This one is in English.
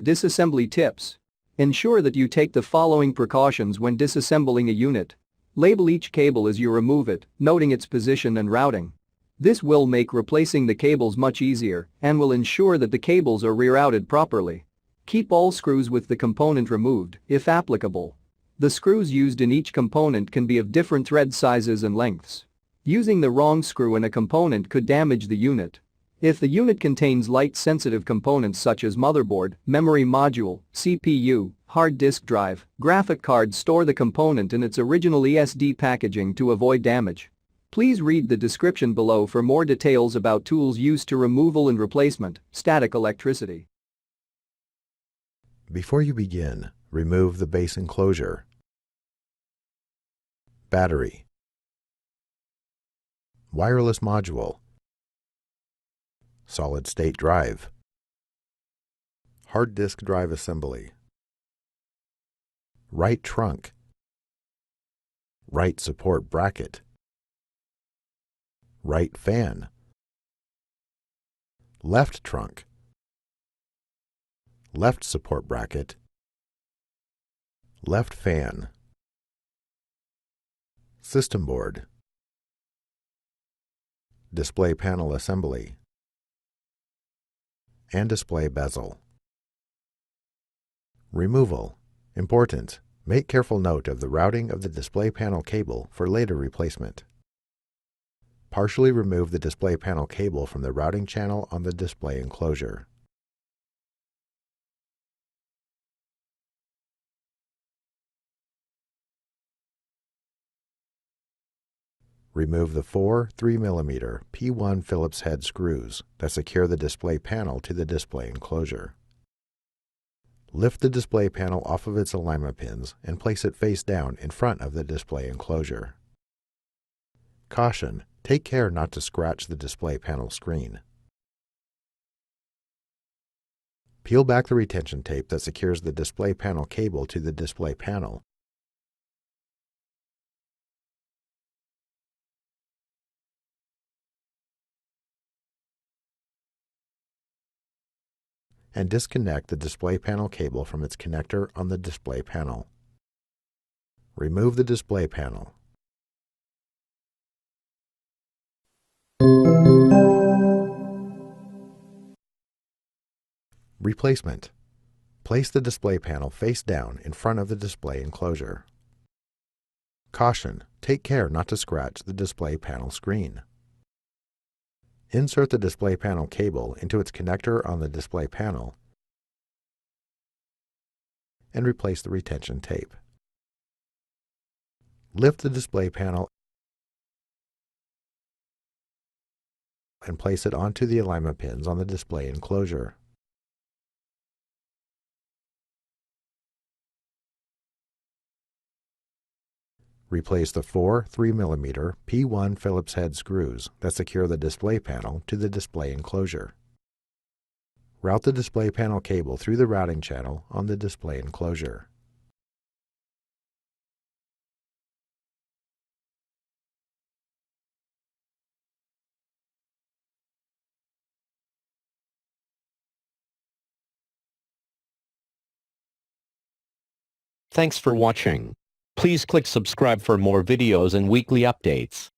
Disassembly tips. Ensure that you take the following precautions when disassembling a unit. Label each cable as you remove it, noting its position and routing. This will make replacing the cables much easier and will ensure that the cables are rerouted properly. Keep all screws with the component removed, if applicable. The screws used in each component can be of different thread sizes and lengths. Using the wrong screw in a component could damage the unit. If the unit contains light-sensitive components such as motherboard, memory module, CPU, hard disk drive, graphic card, store the component in its original ESD packaging to avoid damage. Please read the description below for more details about tools used to removal and replacement, static electricity. Before you begin, remove the base enclosure, battery, wireless module, solid-state drive, hard disk drive assembly, right trunk, right support bracket, right fan, left trunk, left support bracket, left fan, system board, display panel assembly, and display bezel. Removal. Important. Make careful note of the routing of the display panel cable for later replacement. Partially remove the display panel cable from the routing channel on the display enclosure. Remove the four 3mm P1 Phillips head screws that secure the display panel to the display enclosure. Lift the display panel off of its alignment pins and place it face down in front of the display enclosure. Caution: take care not to scratch the display panel screen. Peel back the retention tape that secures the display panel cable to the display panel. And disconnect the display panel cable from its connector on the display panel. Remove the display panel. Replacement. Place the display panel face down in front of the display enclosure. Caution: take care not to scratch the display panel screen. Insert the display panel cable into its connector on the display panel and replace the retention tape. Lift the display panel and place it onto the alignment pins on the display enclosure. Replace the four 3mm P1 Phillips head screws that secure the display panel to the display enclosure. Route the display panel cable through the routing channel on the display enclosure. Thanks for watching. Please click subscribe for more videos and weekly updates.